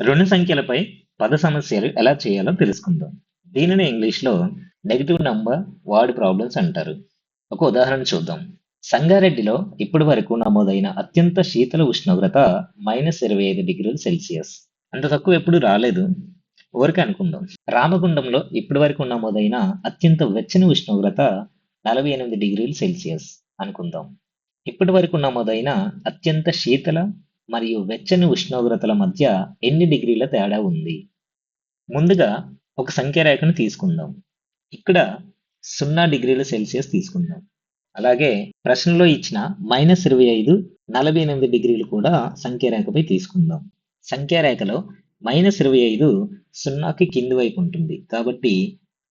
రెండు సంఖ్యలపై పద సమస్యలు ఎలా చేయాలో తెలుసుకుందాం. దీనిని ఇంగ్లీష్లో నెగటివ్ నంబర్ వర్డ్ ప్రాబ్లమ్స్ అంటారు. ఒక ఉదాహరణ చూద్దాం. సంగారెడ్డిలో ఇప్పటి వరకు నమోదైన అత్యంత శీతల ఉష్ణోగ్రత -25 డిగ్రీల సెల్సియస్. అంత తక్కువ ఎప్పుడు రాలేదు. ఊరికే అనుకుందాం. రామగుండంలో ఇప్పటి వరకు నమోదైన అత్యంత వెచ్చని ఉష్ణోగ్రత 48 డిగ్రీల సెల్సియస్ అనుకుందాం. ఇప్పటి వరకు నమోదైన అత్యంత శీతల మరియు వెచ్చని ఉష్ణోగ్రతల మధ్య ఎన్ని డిగ్రీల తేడా ఉంది? ముందుగా ఒక సంఖ్య రేఖను తీసుకుందాం. ఇక్కడ 0 డిగ్రీల సెల్సియస్ తీసుకుందాం. అలాగే ప్రశ్నలో ఇచ్చిన -25, 48 డిగ్రీలు కూడా సంఖ్య రేఖపై తీసుకుందాం. సంఖ్య రేఖలో -25 సున్నాకి కింది వైపు ఉంటుంది కాబట్టి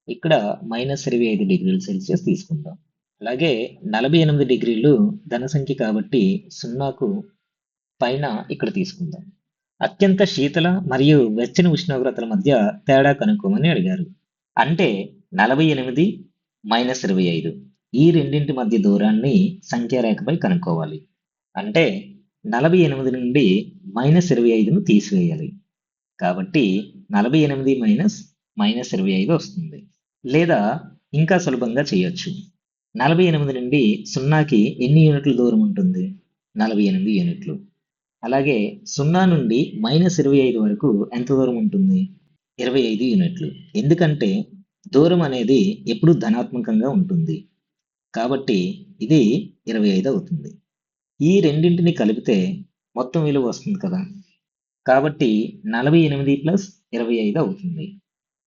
ఇక్కడ -25 డిగ్రీల సెల్సియస్ తీసుకుందాం. అలాగే 48 డిగ్రీలు ధన సంఖ్య కాబట్టి సున్నాకు పైన ఇక్కడ తీసుకుందాం. అత్యంత శీతల మరియు వెచ్చని ఉష్ణోగ్రతల మధ్య తేడా కనుక్కోమని అడిగారు. అంటే 48 -25 ఈ రెండింటి మధ్య దూరాన్ని సంఖ్య రేఖపై కనుక్కోవాలి. అంటే 48 నుండి -25ను తీసివేయాలి. కాబట్టి 48 -25 వస్తుంది. లేదా ఇంకా సులభంగా చేయొచ్చు. 48 నుండి సున్నాకి ఎన్ని యూనిట్ల దూరం ఉంటుంది? 48 యూనిట్లు. అలాగే 0 నుండి -25 వరకు ఎంత దూరం ఉంటుంది? 25 యూనిట్లు. ఎందుకంటే దూరం అనేది ఎప్పుడు ధనాత్మకంగా ఉంటుంది కాబట్టి ఇది 25 అవుతుంది. ఈ రెండింటిని కలిపితే మొత్తం విలువ వస్తుంది కదా, కాబట్టి 48 + 25 అవుతుంది.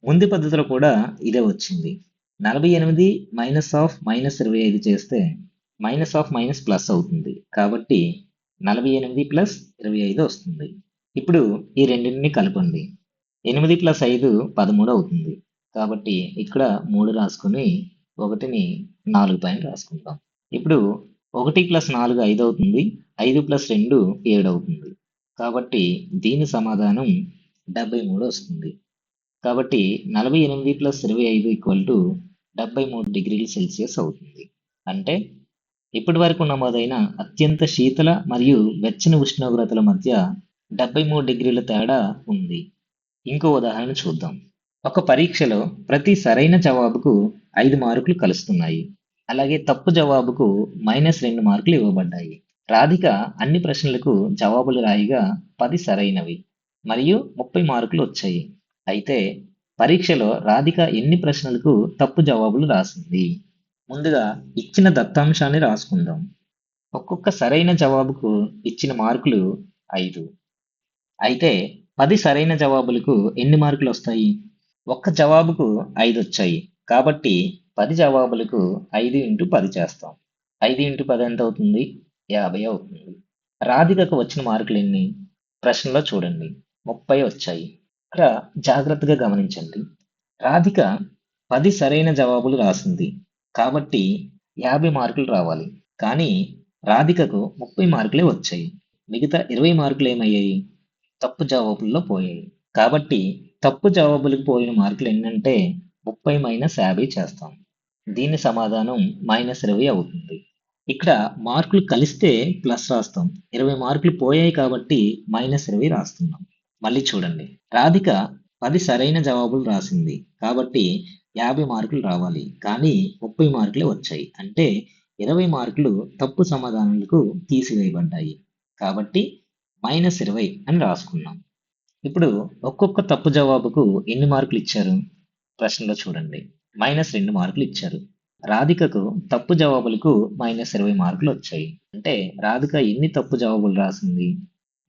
ముందు పద్ధతిలో కూడా ఇదే వచ్చింది. 48 -25 చేస్తే -ప్లస్ అవుతుంది కాబట్టి 48 + 25 వస్తుంది. ఇప్పుడు ఈ రెండింటిని కలపండి. 8 + 5 13 అవుతుంది. కాబట్టి ఇక్కడ 3 రాసుకొని 1ని 4 పైన రాసుకుందాం. ఇప్పుడు 1 + 4 5 అవుతుంది. 5 + 2 7 అవుతుంది. కాబట్టి దీని సమాధానం 73 వస్తుంది. కాబట్టి 48 + 25 73 డిగ్రీల సెల్సియస్ అవుతుంది. అంటే ఇప్పటి వరకు నమోదైన అత్యంత శీతల మరియు వెచ్చని ఉష్ణోగ్రతల మధ్య 73 డిగ్రీల తేడా ఉంది. ఇంకో ఉదాహరణ చూద్దాం. ఒక పరీక్షలో ప్రతి సరైన జవాబుకు 5 మార్కులు కలుస్తున్నాయి. అలాగే తప్పు జవాబుకు -2 మార్కులు ఇవ్వబడ్డాయి. రాధిక అన్ని ప్రశ్నలకు జవాబులు రాయగా 10 సరైనవి మరియు 30 మార్కులు వచ్చాయి. అయితే పరీక్షలో రాధిక ఎన్ని ప్రశ్నలకు తప్పు జవాబులు రాసింది? ముందుగా ఇచ్చిన దత్తాంశాన్ని రాసుకుందాం. ఒక్కొక్క సరైన జవాబుకు ఇచ్చిన మార్కులు 5. అయితే 10 సరైన జవాబులకు ఎన్ని మార్కులు వస్తాయి? ఒక్క జవాబుకు 5 వచ్చాయి కాబట్టి 10 జవాబులకు 5 × 10 చేస్తాం. 5 × 10 ఎంత అవుతుంది? 50 అవుతుంది. రాధికకు వచ్చిన మార్కులు ఎన్ని? ప్రశ్నలో చూడండి, 30 వచ్చాయి. ఇక్కడ జాగ్రత్తగా గమనించండి. రాధిక 10 సరైన జవాబులు రాసింది కాబట్టి 50 మార్కులు రావాలి. కానీ రాధికకు 30 మార్కులే వచ్చాయి. మిగతా 20 మార్కులు ఏమయ్యాయి? తప్పు జవాబుల్లో పోయాయి. కాబట్టి తప్పు జవాబులకు పోయిన మార్కులు ఎన్నంటే 30 - 50 చేస్తాం. దీని సమాధానం -20 అవుతుంది. ఇక్కడ మార్కులు కలిస్తే ప్లస్ రాస్తాం. 20 మార్కులు పోయాయి కాబట్టి -20 రాస్తున్నాం. మళ్ళీ చూడండి, రాధిక 10 సరైన జవాబులు రాసింది కాబట్టి 50 మార్కులు రావాలి. కానీ 30 మార్కులే వచ్చాయి. అంటే 20 మార్కులు తప్పు సమాధానాలకు తీసివేయబడ్డాయి. కాబట్టి -20 అని రాసుకున్నాం. ఇప్పుడు ఒక్కొక్క తప్పు జవాబుకు ఎన్ని మార్కులు ఇచ్చారు? ప్రశ్నలో చూడండి, -2 మార్కులు ఇచ్చారు. రాధికకు తప్పు జవాబులకు -20 మార్కులు వచ్చాయి. అంటే రాధిక ఎన్ని తప్పు జవాబులు రాసింది?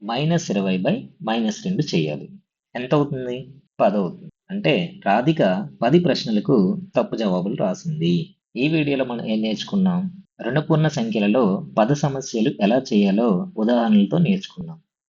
-20/-2 చేయాలి. ఎంత అవుతుంది? 10 అవుతుంది. అంటే రాధిక 10 ప్రశ్నలకు తప్పు జవాబులు రాసింది. ఈ వీడియోలో మనం ఏం నేర్చుకున్నాం? రుణ పూర్ణ సంఖ్యలలో పద సమస్యలు ఎలా చేయాలో ఉదాహరణలతో నేర్చుకున్నాం.